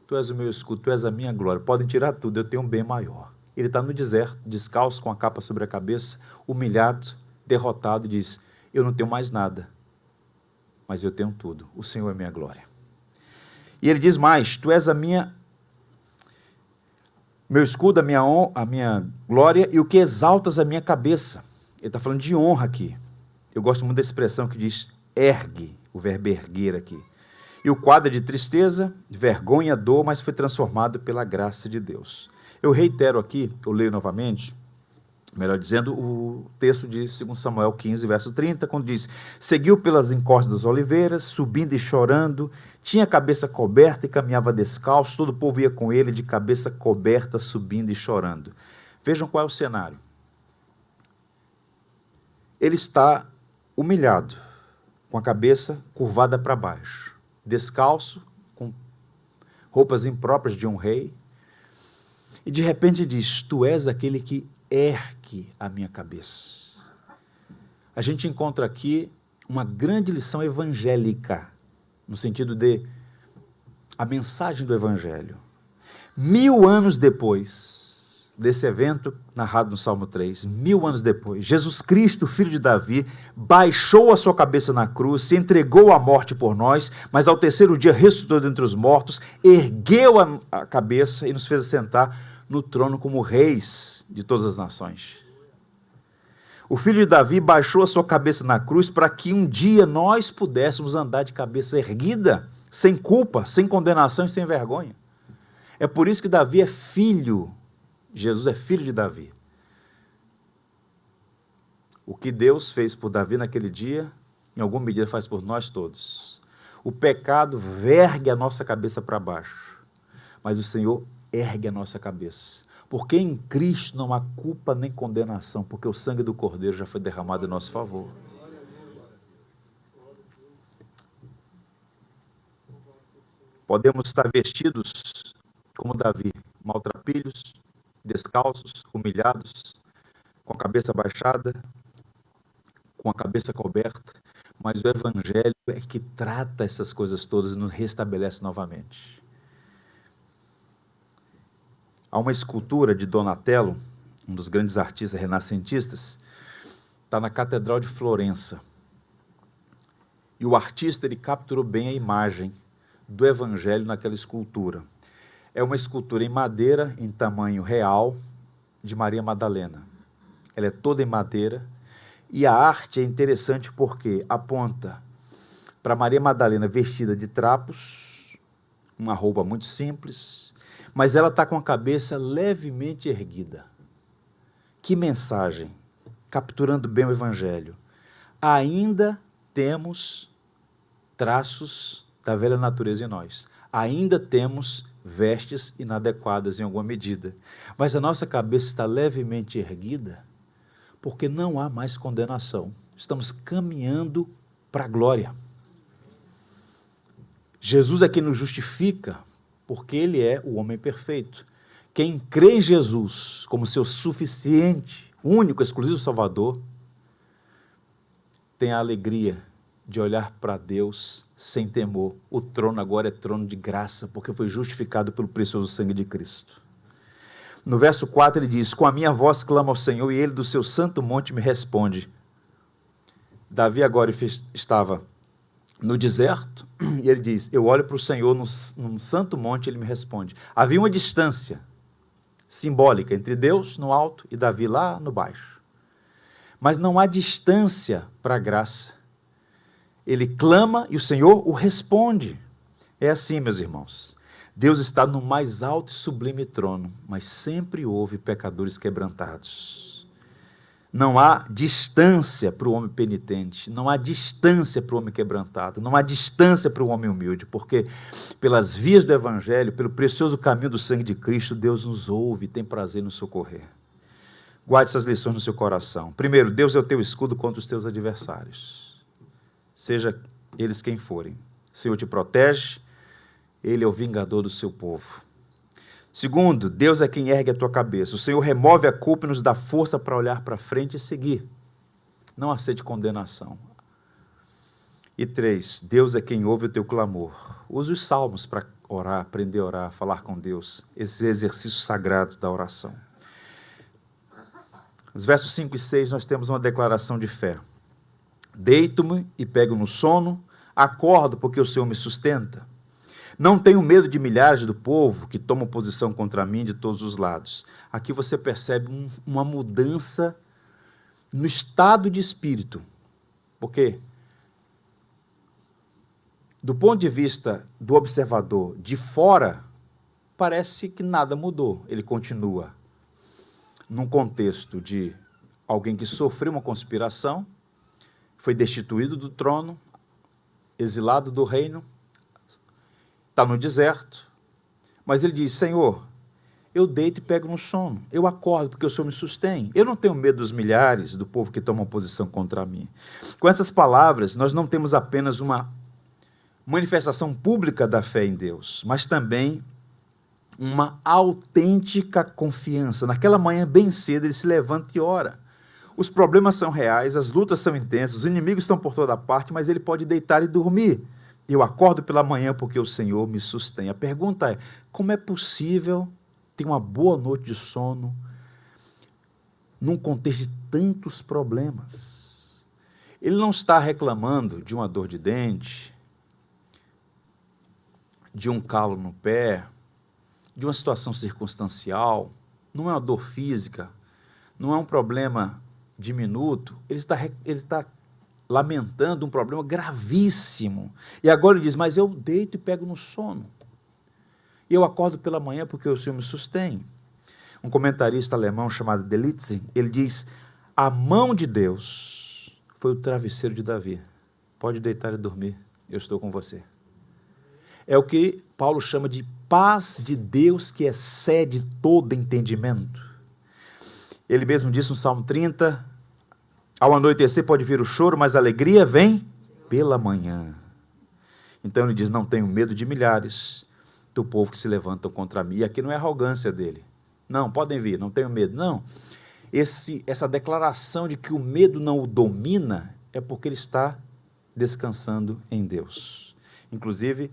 tu és o meu escudo, tu és a minha glória, podem tirar tudo, eu tenho um bem maior. Ele está no deserto, descalço, com a capa sobre a cabeça, humilhado, derrotado, e diz: eu não tenho mais nada, mas eu tenho tudo, o Senhor é minha glória. E ele diz mais: tu és meu escudo, a minha glória, e o que exaltas a minha cabeça. Ele está falando de honra aqui. Eu gosto muito da expressão que diz ergue, o verbo erguer aqui. E o quadro é de tristeza, de vergonha, dor, mas foi transformado pela graça de Deus. Eu reitero aqui, eu leio novamente, Melhor dizendo, o texto de 2 Samuel 15, verso 30, quando diz: seguiu pelas encostas das oliveiras, subindo e chorando, tinha a cabeça coberta e caminhava descalço, todo o povo ia com ele de cabeça coberta, subindo e chorando. Vejam qual é o cenário. Ele está humilhado, com a cabeça curvada para baixo, descalço, com roupas impróprias de um rei, e de repente diz: tu és aquele que ergue a minha cabeça. A gente encontra aqui uma grande lição evangélica, no sentido de a mensagem do evangelho. 1000 anos depois desse evento narrado no Salmo 3, 1000 anos depois, Jesus Cristo, filho de Davi, baixou a sua cabeça na cruz, se entregou à morte por nós, mas ao terceiro dia ressuscitou dentre os mortos, ergueu a cabeça e nos fez assentar no trono como reis de todas as nações. O filho de Davi baixou a sua cabeça na cruz para que um dia nós pudéssemos andar de cabeça erguida, sem culpa, sem condenação e sem vergonha. É por isso que Davi é filho, Jesus é filho de Davi. O que Deus fez por Davi naquele dia, em alguma medida faz por nós todos. O pecado vergue a nossa cabeça para baixo, mas o Senhor ergue a nossa cabeça, porque em Cristo não há culpa nem condenação, porque o sangue do Cordeiro já foi derramado em nosso favor. Podemos estar vestidos como Davi, maltrapilhos, descalços, humilhados, com a cabeça baixada, com a cabeça coberta, mas o Evangelho é que trata essas coisas todas e nos restabelece novamente. Há uma escultura de Donatello, um dos grandes artistas renascentistas, está na Catedral de Florença. E o artista ele capturou bem a imagem do Evangelho naquela escultura. É uma escultura em madeira, em tamanho real, de Maria Madalena. Ela é toda em madeira, e a arte é interessante porque aponta para Maria Madalena vestida de trapos, uma roupa muito simples, mas ela está com a cabeça levemente erguida. Que mensagem, capturando bem o Evangelho. Ainda temos traços da velha natureza em nós. Ainda temos vestes inadequadas em alguma medida. Mas a nossa cabeça está levemente erguida porque não há mais condenação. Estamos caminhando para a glória. Jesus é quem nos justifica, porque Ele é o homem perfeito. Quem crê em Jesus como seu suficiente, único, exclusivo Salvador, tem a alegria de olhar para Deus sem temor. O trono agora é trono de graça, porque foi justificado pelo precioso sangue de Cristo. No verso 4 ele diz: com a minha voz clamo ao Senhor, e Ele do seu santo monte me responde. Davi agora estava no deserto, e ele diz: eu olho para o Senhor num santo monte, Ele me responde. Havia uma distância simbólica entre Deus no alto e Davi lá no baixo. Mas não há distância para a graça. Ele clama e o Senhor o responde. É assim, meus irmãos. Deus está no mais alto e sublime trono, mas sempre houve pecadores quebrantados. Não há distância para o homem penitente, não há distância para o homem quebrantado, não há distância para o homem humilde, porque pelas vias do Evangelho, pelo precioso caminho do sangue de Cristo, Deus nos ouve e tem prazer em nos socorrer. Guarde essas lições no seu coração. Primeiro, Deus é o teu escudo contra os teus adversários, seja eles quem forem. O Senhor te protege, Ele é o vingador do seu povo. Segundo, Deus é quem ergue a tua cabeça. O Senhor remove a culpa e nos dá força para olhar para frente e seguir. Não aceite condenação. E 3, Deus é quem ouve o teu clamor. Use os salmos para orar, aprender a orar, falar com Deus. Esse exercício sagrado da oração. Nos versos 5 e 6 nós temos uma declaração de fé. Deito-me e pego no sono, acordo porque o Senhor me sustenta. Não tenho medo de milhares do povo que tomam posição contra mim de todos os lados. Aqui você percebe uma mudança no estado de espírito. Por quê? Do ponto de vista do observador de fora, parece que nada mudou. Ele continua num contexto de alguém que sofreu uma conspiração, foi destituído do trono, exilado do reino, está no deserto, mas ele diz: Senhor, eu deito e pego no sono, eu acordo porque o Senhor me sustém, eu não tenho medo dos milhares do povo que tomam posição contra mim. Com essas palavras, nós não temos apenas uma manifestação pública da fé em Deus, mas também uma autêntica confiança. Naquela manhã bem cedo ele se levanta e ora. Os problemas são reais, as lutas são intensas, os inimigos estão por toda parte, mas ele pode deitar e dormir. Eu acordo pela manhã porque o Senhor me sustém. A pergunta é: como é possível ter uma boa noite de sono num contexto de tantos problemas? Ele não está reclamando de uma dor de dente, de um calo no pé, de uma situação circunstancial, não é uma dor física, não é um problema diminuto, ele está lamentando um problema gravíssimo. E agora ele diz: mas eu deito e pego no sono. E eu acordo pela manhã porque o Senhor me sustém. Um comentarista alemão chamado Delitzsch, ele diz: a mão de Deus foi o travesseiro de Davi. Pode deitar e dormir, eu estou com você. É o que Paulo chama de paz de Deus que excede todo entendimento. Ele mesmo disse no Salmo 30, ao anoitecer pode vir o choro, mas a alegria vem pela manhã. Então ele diz: não tenho medo de milhares do povo que se levantam contra mim. E aqui não é arrogância dele. Não, podem vir, não tenho medo. Não. Essa declaração de que o medo não o domina é porque ele está descansando em Deus. Inclusive,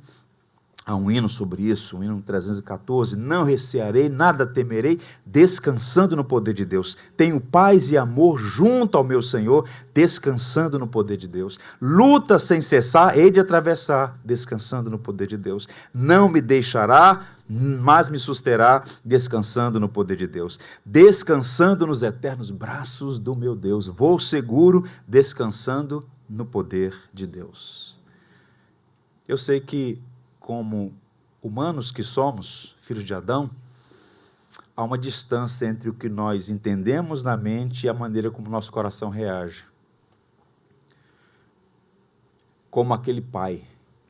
há um hino sobre isso, o hino 314, não recearei, nada temerei, descansando no poder de Deus. Tenho paz e amor junto ao meu Senhor, descansando no poder de Deus. Luta sem cessar, hei de atravessar, descansando no poder de Deus. Não me deixará, mas me susterá, descansando no poder de Deus. Descansando nos eternos braços do meu Deus. Vou seguro, descansando no poder de Deus. Eu sei que, como humanos que somos, filhos de Adão, há uma distância entre o que nós entendemos na mente e a maneira como nosso coração reage. Como aquele pai: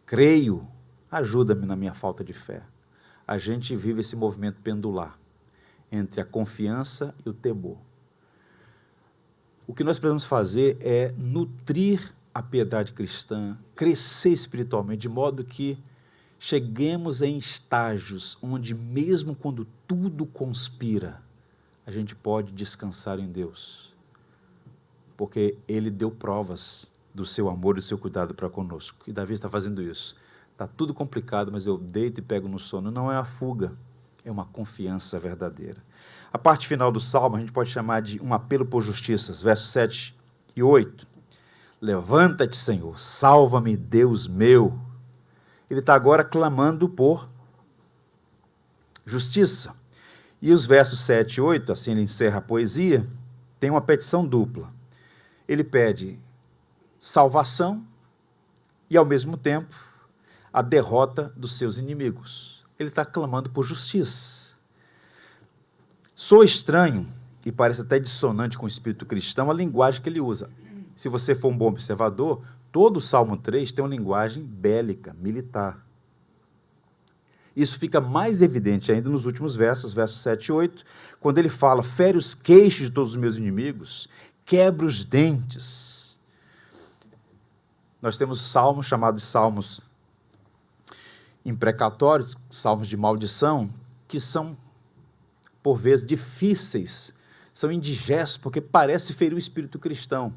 creio, ajuda-me na minha falta de fé. A gente vive esse movimento pendular entre a confiança e o temor. O que nós precisamos fazer é nutrir a piedade cristã, crescer espiritualmente, de modo que cheguemos em estágios onde, mesmo quando tudo conspira, a gente pode descansar em Deus, porque Ele deu provas do seu amor e do seu cuidado para conosco. E Davi está fazendo isso. Está tudo complicado, mas eu deito e pego no sono. Não é a fuga, é uma confiança verdadeira. A parte final do Salmo a gente pode chamar de um apelo por justiças, versos 7 e 8. Levanta-te, Senhor, salva-me, Deus meu. Ele está agora clamando por justiça. E os versos 7 e 8, assim ele encerra a poesia, tem uma petição dupla. Ele pede salvação e, ao mesmo tempo, a derrota dos seus inimigos. Ele está clamando por justiça. Soa estranho, e parece até dissonante com o espírito cristão, a linguagem que ele usa. Se você for um bom observador, todo o Salmo 3 tem uma linguagem bélica, militar. Isso fica mais evidente ainda nos últimos versos 7 e 8, quando ele fala: fere os queixos de todos os meus inimigos, quebra os dentes. Nós temos salmos chamados de salmos imprecatórios, salmos de maldição, que são, por vezes, difíceis, são indigestos, porque parece ferir o espírito cristão.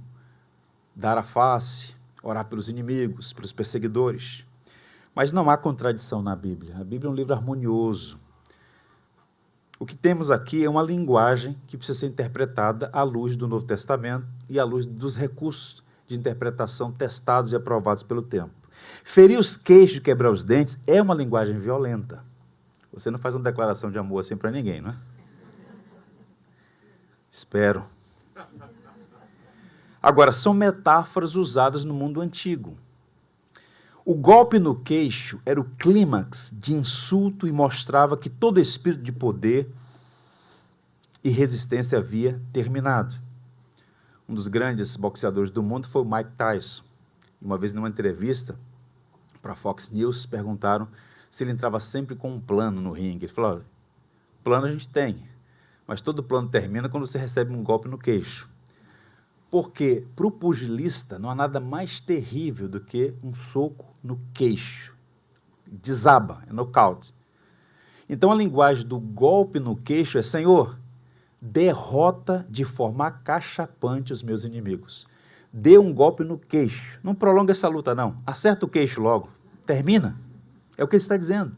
Dar a face, orar pelos inimigos, pelos perseguidores. Mas não há contradição na Bíblia. A Bíblia é um livro harmonioso. O que temos aqui é uma linguagem que precisa ser interpretada à luz do Novo Testamento e à luz dos recursos de interpretação testados e aprovados pelo tempo. Ferir os queixos e quebrar os dentes é uma linguagem violenta. Você não faz uma declaração de amor assim para ninguém, não é? Espero. Agora, são metáforas usadas no mundo antigo. O golpe no queixo era o clímax de insulto e mostrava que todo espírito de poder e resistência havia terminado. Um dos grandes boxeadores do mundo foi o Mike Tyson. Uma vez, numa entrevista para a Fox News, perguntaram se ele entrava sempre com um plano no ringue. Ele falou: olha, plano a gente tem, mas todo plano termina quando você recebe um golpe no queixo. Porque para o pugilista não há nada mais terrível do que um soco no queixo. Desaba, é nocaute. Então a linguagem do golpe no queixo é: Senhor, derrota de forma acachapante os meus inimigos. Dê um golpe no queixo. Não prolonga essa luta, não. Acerta o queixo logo. Termina. É o que ele está dizendo.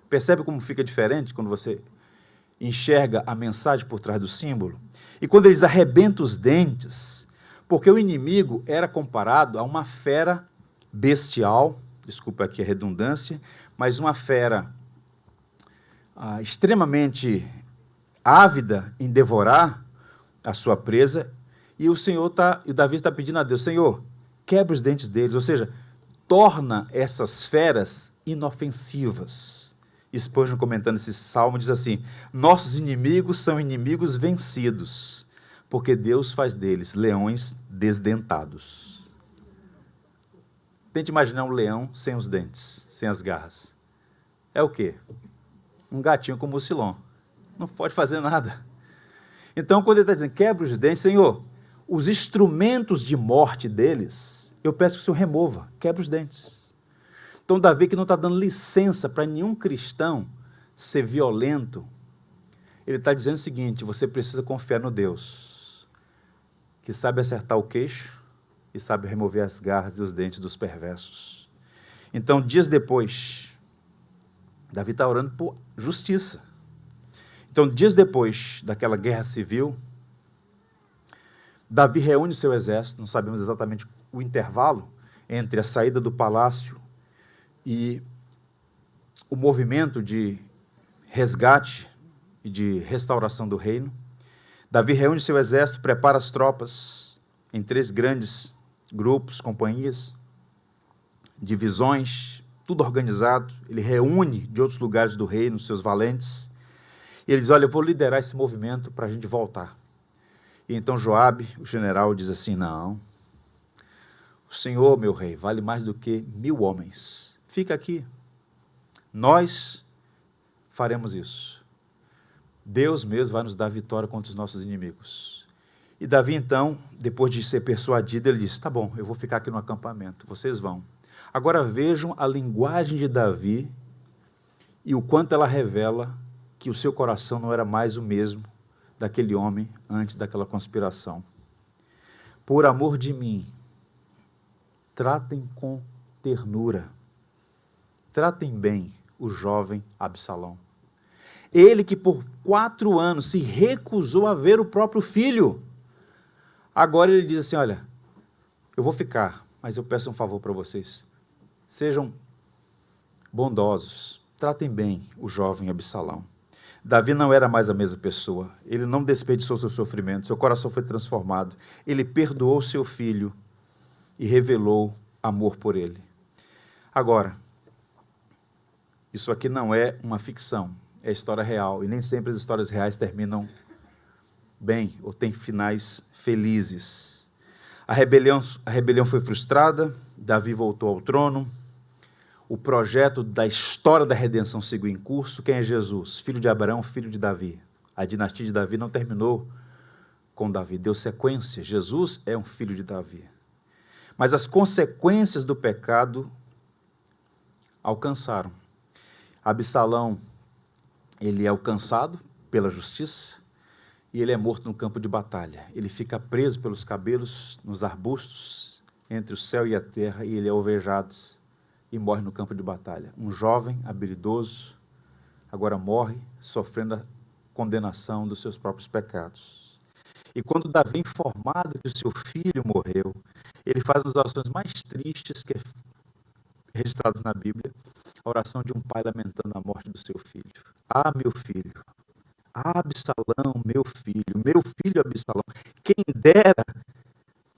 Percebe como fica diferente quando você enxerga a mensagem por trás do símbolo? E quando eles arrebentam os dentes, porque o inimigo era comparado a uma fera bestial, desculpa aqui a redundância, mas uma fera extremamente ávida em devorar a sua presa, e o Davi está pedindo a Deus: Senhor, quebra os dentes deles, ou seja, torna essas feras inofensivas. Spurgeon, comentando esse salmo, diz assim: nossos inimigos são inimigos vencidos, porque Deus faz deles leões desdentados. Tente imaginar um leão sem os dentes, sem as garras. É o quê? Um gatinho com mucilon. Não pode fazer nada. Então, quando ele está dizendo, quebra os dentes, Senhor, os instrumentos de morte deles, eu peço que o Senhor remova, quebra os dentes. Então, Davi, que não está dando licença para nenhum cristão ser violento, ele está dizendo o seguinte: você precisa confiar no Deus, que sabe acertar o queixo e sabe remover as garras e os dentes dos perversos. Então, dias depois, Davi está orando por justiça. Então, dias depois daquela guerra civil, Davi reúne seu exército, não sabemos exatamente o intervalo entre a saída do palácio e o movimento de resgate e de restauração do reino. Davi reúne seu exército, prepara as tropas em 3 grandes grupos, companhias, divisões, tudo organizado. Ele reúne de outros lugares do reino seus valentes. E ele diz: olha, eu vou liderar esse movimento para a gente voltar. E então Joabe, o general, diz assim: não, o Senhor, meu rei, vale mais do que 1000 homens. Fica aqui. Nós faremos isso. Deus mesmo vai nos dar vitória contra os nossos inimigos. E Davi, então, depois de ser persuadido, ele disse: tá bom, eu vou ficar aqui no acampamento, vocês vão. Agora vejam a linguagem de Davi e o quanto ela revela que o seu coração não era mais o mesmo daquele homem antes daquela conspiração. Por amor de mim, tratem com ternura, tratem bem o jovem Absalão. Ele que por 4 anos se recusou a ver o próprio filho. Agora ele diz assim: olha, eu vou ficar, mas eu peço um favor para vocês. Sejam bondosos, tratem bem o jovem Absalão. Davi não era mais a mesma pessoa. Ele não desperdiçou seu sofrimento, seu coração foi transformado. Ele perdoou seu filho e revelou amor por ele. Agora, isso aqui não é uma ficção, é história real. E nem sempre as histórias reais terminam bem ou têm finais felizes. A rebelião foi frustrada, Davi voltou ao trono. O projeto da história da redenção seguiu em curso. Quem é Jesus? Filho de Abraão, filho de Davi. A dinastia de Davi não terminou com Davi, deu sequência. Jesus é um filho de Davi. Mas as consequências do pecado alcançaram. Absalão, ele é alcançado pela justiça e ele é morto no campo de batalha. Ele fica preso pelos cabelos nos arbustos entre o céu e a terra e ele é alvejado e morre no campo de batalha. Um jovem habilidoso agora morre sofrendo a condenação dos seus próprios pecados. E quando Davi é informado que o seu filho morreu, ele faz as orações mais tristes que registradas na Bíblia, a oração de um pai lamentando a morte do seu filho. Ah, meu filho, Absalão, meu filho Absalão, quem dera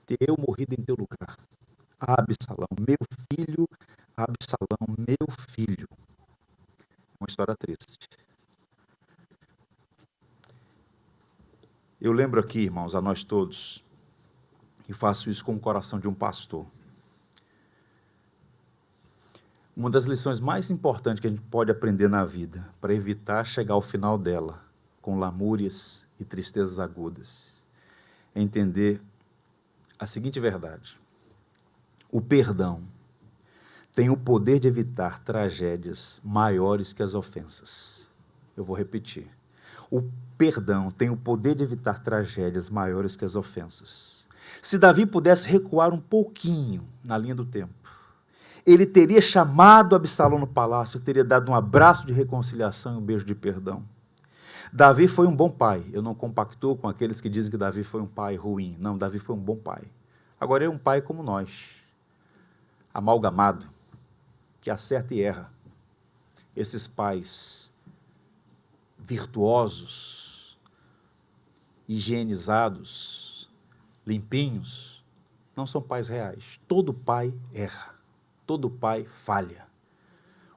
ter eu morrido em teu lugar. Ah, Absalão, meu filho Absalão, meu filho. Uma história triste. Eu lembro aqui, irmãos, a nós todos, E faço isso com o coração de um pastor. Uma das lições mais importantes que a gente pode aprender na vida, para evitar chegar ao final dela com lamúrias e tristezas agudas, é entender a seguinte verdade: o perdão tem o poder de evitar tragédias maiores que as ofensas. Eu vou repetir. O perdão tem o poder de evitar tragédias maiores que as ofensas. Se Davi pudesse recuar um pouquinho na linha do tempo, ele teria chamado Absalão no palácio, teria dado um abraço de reconciliação e um beijo de perdão. Davi foi um bom pai. Eu não compactuo com aqueles que dizem que Davi foi um pai ruim. Não, Davi foi um bom pai. Agora, ele é um pai como nós, amalgamado, que acerta e erra. Esses pais virtuosos, higienizados, limpinhos, não são pais reais. Todo pai erra, todo pai falha.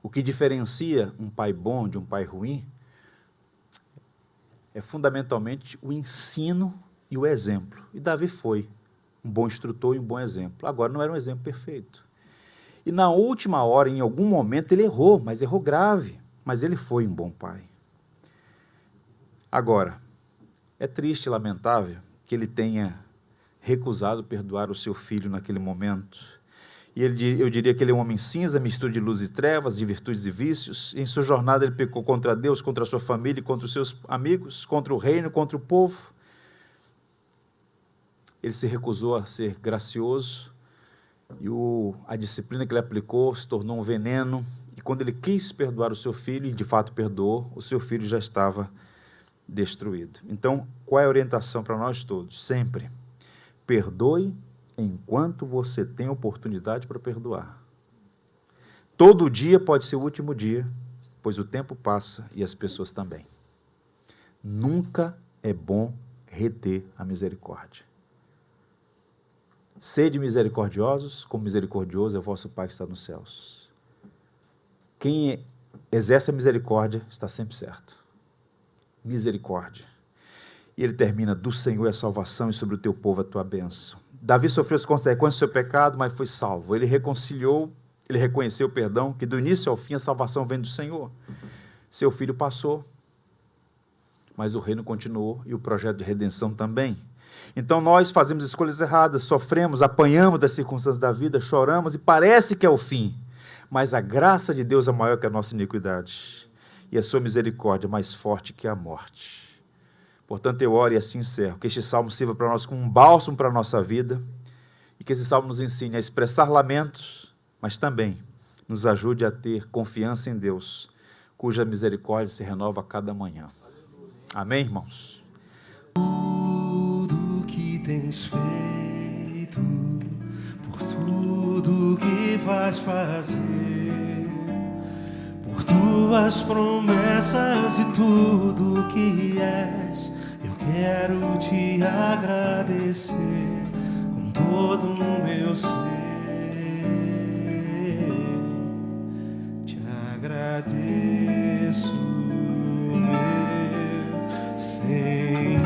O que diferencia um pai bom de um pai ruim é fundamentalmente o ensino e o exemplo. E Davi foi um bom instrutor e um bom exemplo. Agora, não era um exemplo perfeito. E na última hora, em algum momento, ele errou, mas errou grave. Mas ele foi um bom pai. Agora, é triste e lamentável que ele tenha recusado perdoar o seu filho naquele momento. E eu diria que ele é um homem cinza, mistura de luz e trevas, de virtudes e vícios. Em sua jornada ele pecou contra Deus, contra a sua família, contra os seus amigos, contra o reino, contra o povo. Ele se recusou a ser gracioso e a disciplina que ele aplicou se tornou um veneno. E quando ele quis perdoar o seu filho, e de fato perdoou, o seu filho já estava destruído. Então, qual é a orientação para nós todos? Sempre perdoe enquanto você tem oportunidade para perdoar. Todo dia pode ser o último dia, pois o tempo passa e as pessoas também. Nunca é bom reter a misericórdia. Sede misericordiosos, como misericordioso é o vosso Pai que está nos céus. Quem exerce a misericórdia está sempre certo. Misericórdia. E ele termina: do Senhor é a salvação e sobre o teu povo a tua bênção. Davi sofreu as consequências do seu pecado, mas foi salvo. Ele reconciliou, ele reconheceu o perdão, que do início ao fim a salvação vem do Senhor. Seu filho passou, mas o reino continuou e o projeto de redenção também. Então nós fazemos escolhas erradas, sofremos, apanhamos das circunstâncias da vida, choramos e parece que é o fim. Mas a graça de Deus é maior que a nossa iniquidade. E a sua misericórdia é mais forte que a morte. Portanto, eu oro e assim encerro. Que este salmo sirva para nós como um bálsamo para a nossa vida. E que esse salmo nos ensine a expressar lamentos, mas também nos ajude a ter confiança em Deus, cuja misericórdia se renova a cada manhã. Amém, irmãos? Tudo que tens feito, por tudo que vais fazer, por tuas promessas e tudo que és, eu quero te agradecer com todo o meu ser. Te agradeço, meu Senhor.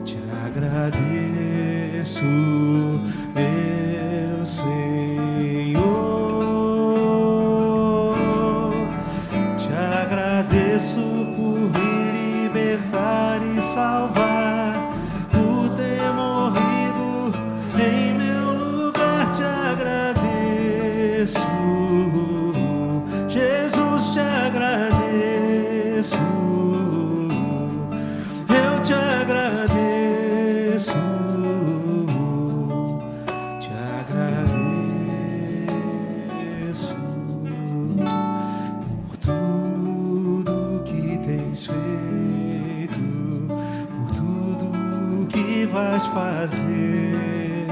Te agradeço, meu Senhor. Te agradeço por me libertar e salvar, por ter morrido em meu lugar. Te agradeço, Jesus, te agradeço. Eu te agradeço, te agradeço por tudo que tens feito, por tudo que vais fazer,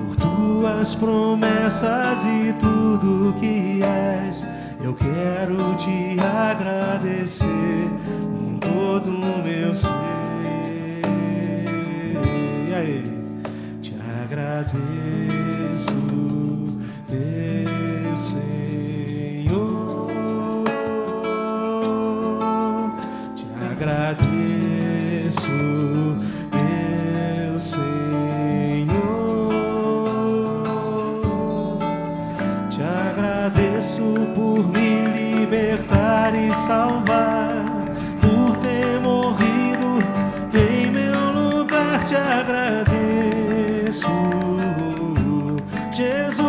por tuas promessas e tudo que és. Eu quero te agradecer com todo o meu ser. E aí? Te agradeço, meu Senhor. Te agradeço, te agradeço, Jesus.